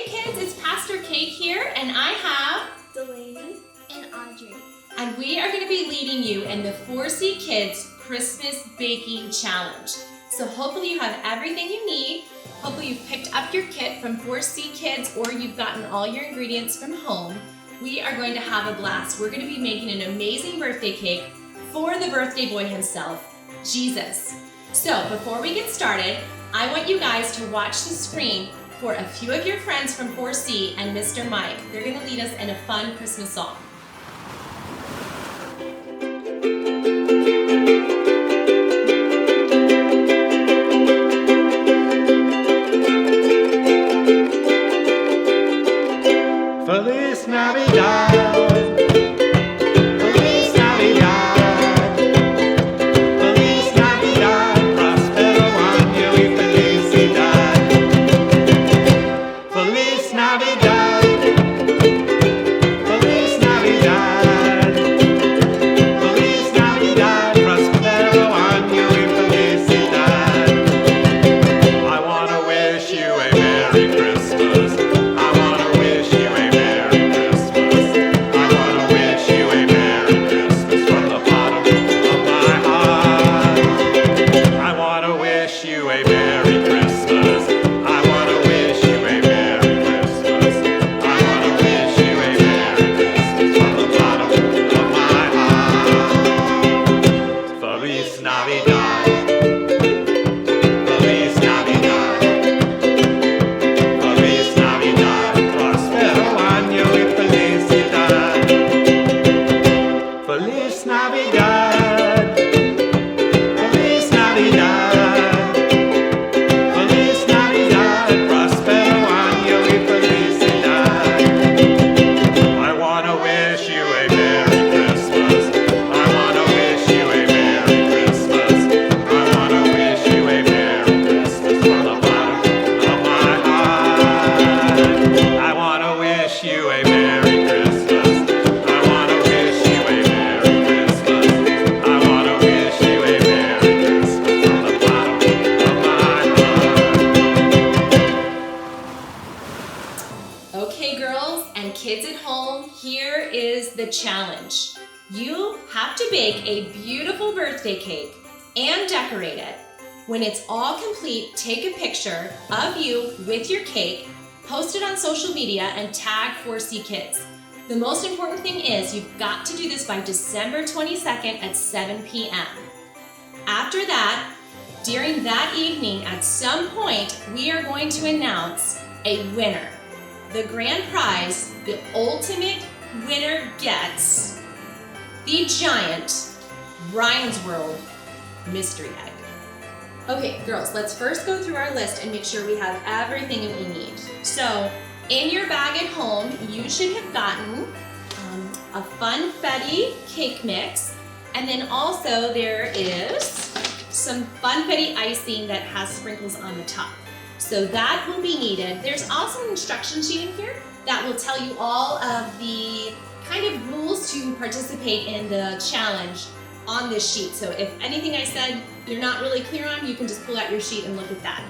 Hey kids, it's Pastor Kate here, and I have Delaney and Audrey. And we are going to be leading you in the 4C Kids Christmas Baking Challenge. So hopefully you have everything you need. Hopefully you've picked up your kit from 4C Kids or you've gotten all your ingredients from home. We are going to have a blast. We're going to be making an amazing birthday cake for the birthday boy himself, Jesus. So before we get started, I want you guys to watch the screen for a few of your friends from 4C and Mr. Mike. They're going to lead us in a fun Christmas song. Feliz Navidad. Feliz Navidad. Feliz Navidad. Prospero año y felicidad. Feliz Navidad. Feliz Navidad. Feliz Navidad. Prospero año y felicidad. I want to wish you a Merry Christmas. I want to wish you a Merry Christmas. I want to wish you a Merry Christmas from the bottom of my heart. I want to wish you a Merry Christmas. I want to wish you a Merry Christmas. I want to wish you a Merry Christmas from the bottom of my heart. Feliz Navidad. Feliz Navidad. Feliz Navidad, prospero año y felicidad. Feliz Navidad. Feliz Navidad. Feliz Navidad, prospero año y felicidad. I want to wish you a Merry Christmas. I want to wish you a Merry Christmas. I want to wish you a Merry Christmas from the bottom of my heart. I want to wish you a Merry Christmas. I want to wish you a Merry Christmas. I want to wish you a Merry Christmas from the bottom of my heart. Okay, girls and kids at home, here is the challenge. You have to bake a beautiful birthday cake and decorate it. When it's all complete, take a picture of you with your cake, post it on social media, and tag 4C Kids. The most important thing is you've got to do this by December 22nd at 7 p.m. After that, during that evening, at some point, we are going to announce a winner. The grand prize, the ultimate winner gets the giant Ryan's World Mystery Egg. Okay, girls, let's first go through our list and make sure we have everything that we need. So, in your bag at home, you should have gotten a Funfetti cake mix, and then also there is some Funfetti icing that has sprinkles on the top. So that will be needed. There's also an instruction sheet in here that will tell you all of the kind of rules to participate in the challenge on this sheet. So if anything I said you're not really clear on, you can just pull out your sheet and look at that.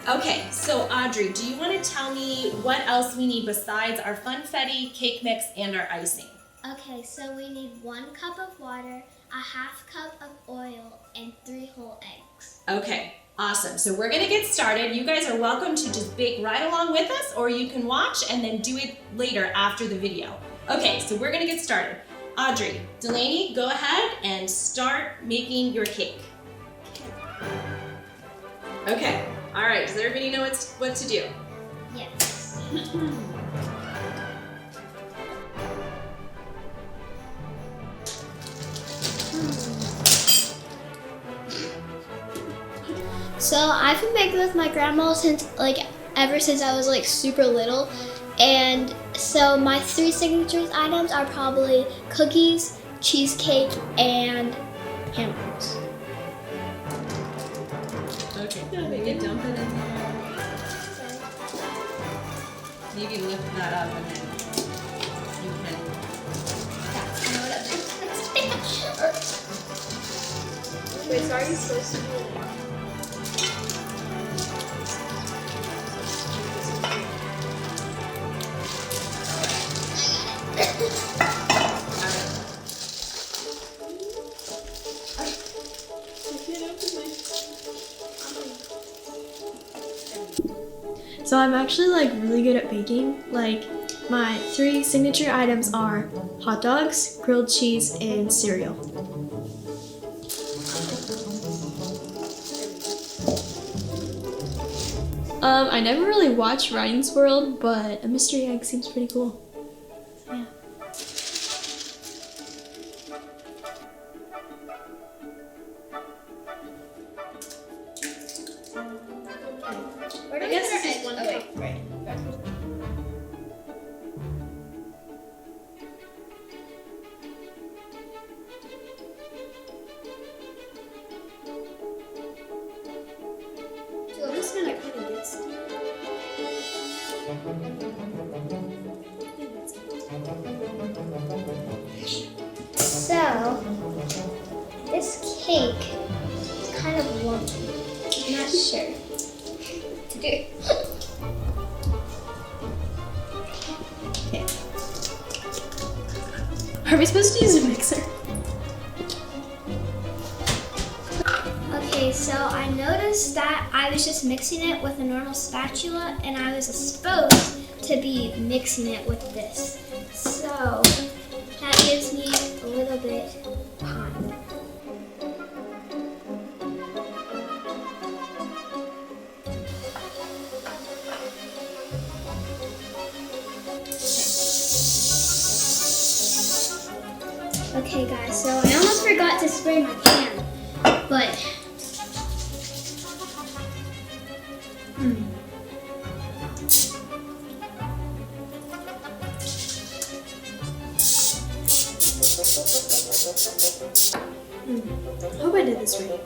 Okay, so Audrey, do you want to tell me what else we need besides our Funfetti cake mix and our icing? Okay, so we need 1 cup of water, a half cup of oil, and 3 whole eggs. Okay, awesome. So we're gonna get started. You guys are welcome to just bake right along with us, or you can watch and then do it later after the video. Okay, so we're gonna get started. Audrey, Delaney, go ahead and start making your cake. Okay, all right, does everybody know what to do? Yes. So I've been baking with my grandma ever since I was super little, and so my 3 signature items are probably cookies, cheesecake, and hamburgers. Okay, maybe dump it in there. Maybe lift that up and then you can. Wait, so are you supposed to do it? I'm actually like really good at baking. Like my 3 signature items are hot dogs, grilled cheese, and cereal. I never really watched Ryan's World, but a mystery egg seems pretty cool. Yeah. I guess this is one cup. right. This one kind of gets. So, this cake is kind of wonky. I'm not sure what to do. Are we supposed to use a mixer? Okay, so I noticed that I was just mixing it with a normal spatula and I was supposed to be mixing it with this. So that gives me a little bit of time. Okay guys, so I almost forgot to spray my pan, but I hope I did this right.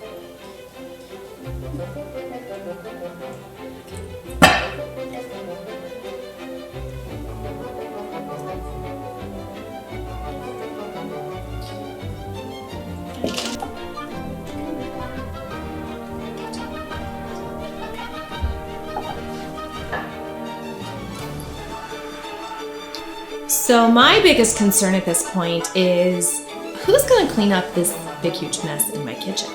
So my biggest concern at this point is who's going to clean up this big huge mess in my kitchen?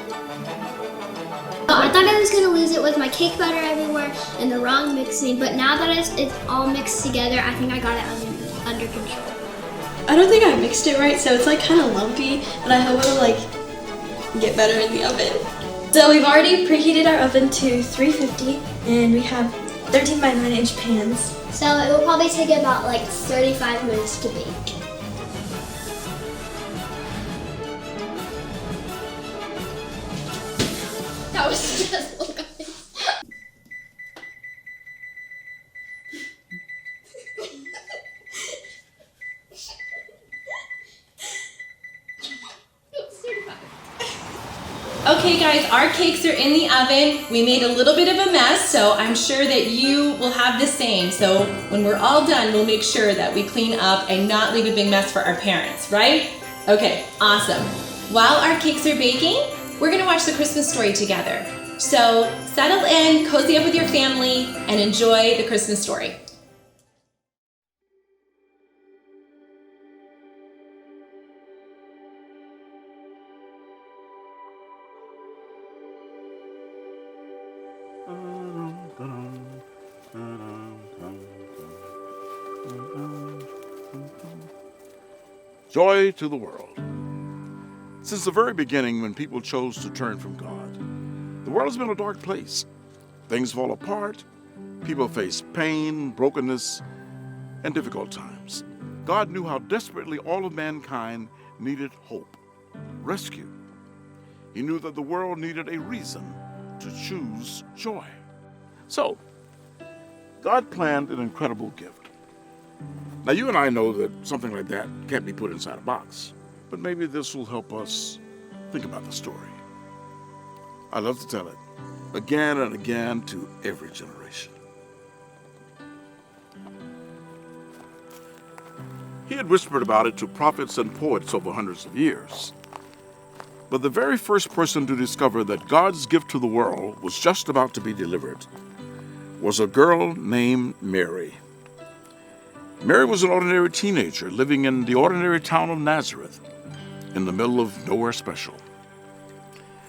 I thought I was gonna lose it with my cake batter everywhere and the wrong mixing, but now that it's all mixed together, I think I got it under control. I don't think I mixed it right, so it's like kind of lumpy, but I hope it'll like get better in the oven. So we've already preheated our oven to 350, and we have 13 by 9 inch pans. So it will probably take about like 35 minutes to bake. That was stressful, guys. Okay guys, our cakes are in the oven. We made a little bit of a mess, so I'm sure that you will have the same. So when we're all done, we'll make sure that we clean up and not leave a big mess for our parents, right? Okay, awesome. While our cakes are baking, we're gonna watch the Christmas story together. So settle in, cozy up with your family, and enjoy the Christmas story. Joy to the world. Since the very beginning, when people chose to turn from God, the world has been a dark place. Things fall apart, people face pain, brokenness, and difficult times. God knew how desperately all of mankind needed hope, rescue. He knew that the world needed a reason to choose joy. So, God planned an incredible gift. Now, you and I know that something like that can't be put inside a box, but maybe this will help us think about the story. I love to tell it again and again to every generation. He had whispered about it to prophets and poets over hundreds of years. But the very first person to discover that God's gift to the world was just about to be delivered was a girl named Mary. Mary was an ordinary teenager living in the ordinary town of Nazareth, in the middle of nowhere special.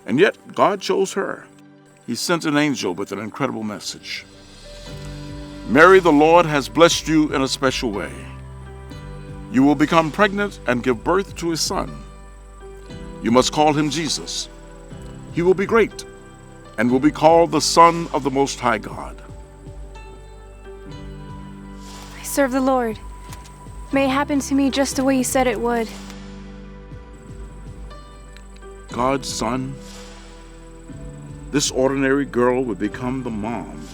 And yet, God chose her. He sent an angel with an incredible message. Mary, the Lord has blessed you in a special way. You will become pregnant and give birth to a son. You must call him Jesus. He will be great and will be called the Son of the Most High God. I serve the Lord. May it happen to me just the way you said it would. God's son, this ordinary girl would become the mom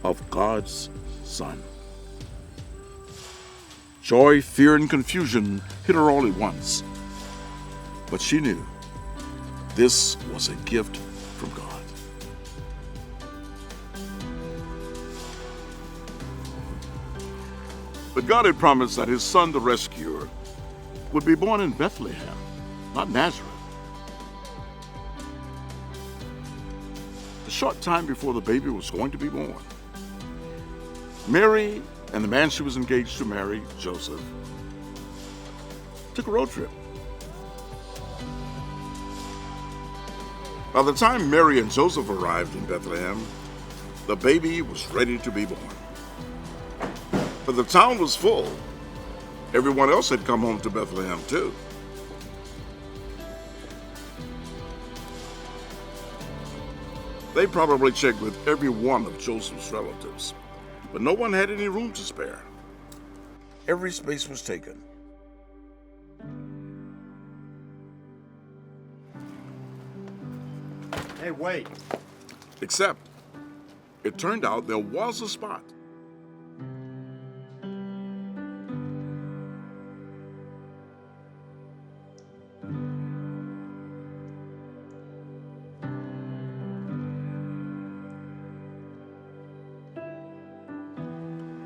of God's son. Joy, fear, and confusion hit her all at once. But she knew this was a gift from God. But God had promised that his son, the rescuer, would be born in Bethlehem, not Nazareth. A short time before the baby was going to be born, Mary and the man she was engaged to marry, Joseph, took a road trip. By the time Mary and Joseph arrived in Bethlehem, the baby was ready to be born. But the town was full. Everyone else had come home to Bethlehem too. They probably checked with every one of Joseph's relatives, but no one had any room to spare. Every space was taken. Hey, wait. Except, it turned out there was a spot.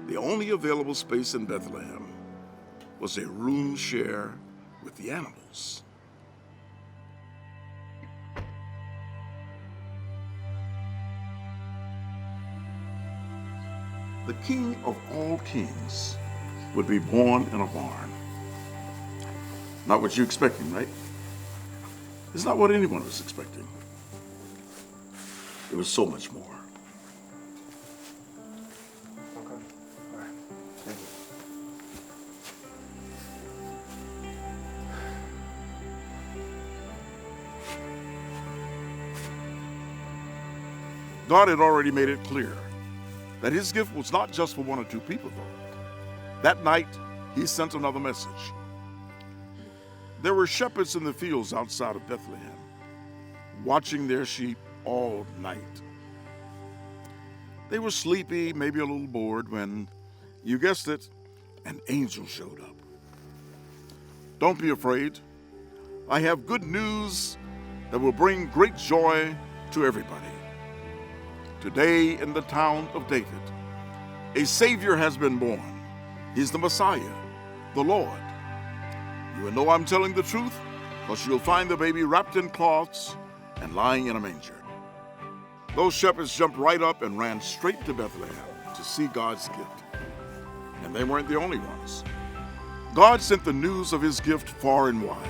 The only available space in Bethlehem was a room share with the animals. The King of all kings would be born in a barn. Not what you're expecting, right? It's not what anyone was expecting. It was so much more. God had already made it clear that his gift was not just for one or two people, though. That night, he sent another message. There were shepherds in the fields outside of Bethlehem, watching their sheep all night. They were sleepy, maybe a little bored, when, you guessed it, an angel showed up. Don't be afraid. I have good news that will bring great joy to everybody. Today in the town of David, a Savior has been born. He's the Messiah, the Lord. You will know I'm telling the truth, because you'll find the baby wrapped in cloths and lying in a manger. Those shepherds jumped right up and ran straight to Bethlehem to see God's gift. And they weren't the only ones. God sent the news of his gift far and wide.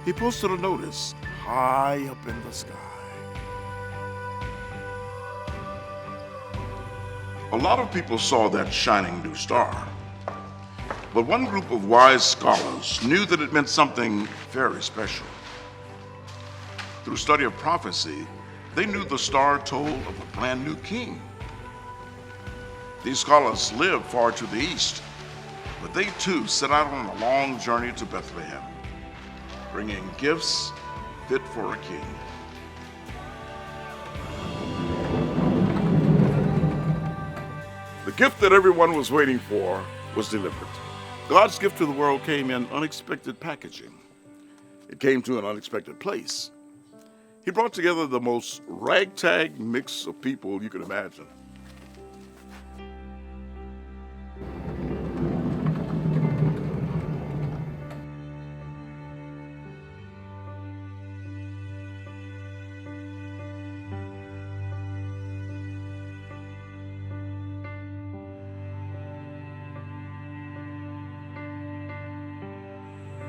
He posted a notice high up in the sky. A lot of people saw that shining new star. But one group of wise scholars knew that it meant something very special. Through study of prophecy, they knew the star told of a brand new king. These scholars lived far to the east, but they too set out on a long journey to Bethlehem, bringing gifts fit for a king. The gift that everyone was waiting for was delivered. God's gift to the world came in unexpected packaging. It came to an unexpected place. He brought together the most ragtag mix of people you could imagine.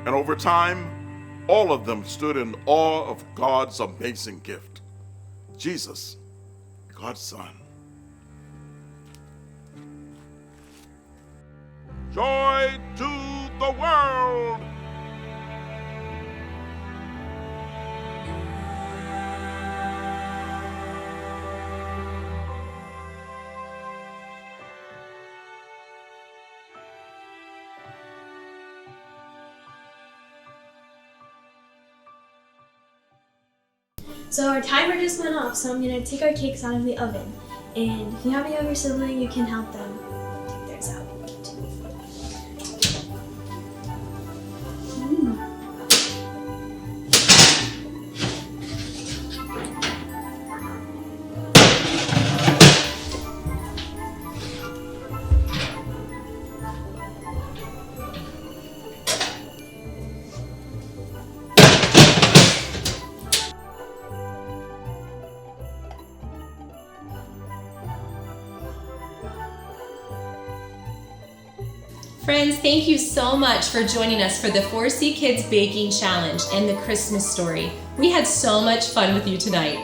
And over time, all of them stood in awe of God's amazing gift. Jesus, God's Son. Joy to the world! So our timer just went off, so I'm gonna take our cakes out of the oven. And if you have a younger sibling, you can help them take theirs out. Friends, thank you so much for joining us for the 4C Kids Baking Challenge and the Christmas story. We had so much fun with you tonight.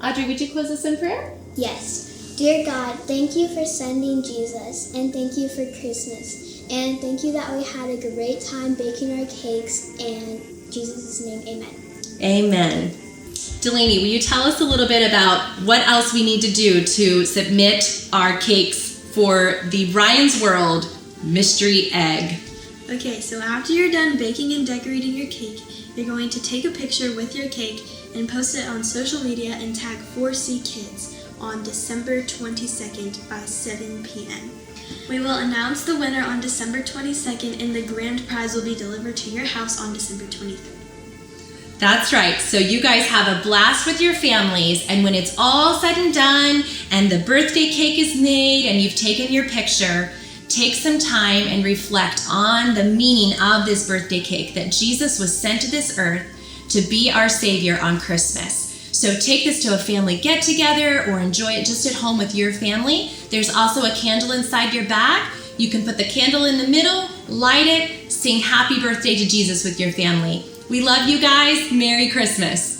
Audrey, would you close us in prayer? Yes. Dear God, thank you for sending Jesus, and thank you for Christmas. And thank you that we had a great time baking our cakes. In Jesus' name, amen. Amen. Delaney, will you tell us a little bit about what else we need to do to submit our cakes for the Ryan's World Mystery Egg? Okay, so after you're done baking and decorating your cake, you're going to take a picture with your cake and post it on social media and tag 4C Kids on December 22nd by 7 p.m. We will announce the winner on December 22nd, and the grand prize will be delivered to your house on December 23rd. That's right. So you guys have a blast with your families, and when it's all said and done and the birthday cake is made and you've taken your picture, take some time and reflect on the meaning of this birthday cake, that Jesus was sent to this earth to be our Savior on Christmas. So take this to a family get-together or enjoy it just at home with your family. There's also a candle inside your bag. You can put the candle in the middle, light it, sing happy birthday to Jesus with your family. We love you guys. Merry Christmas.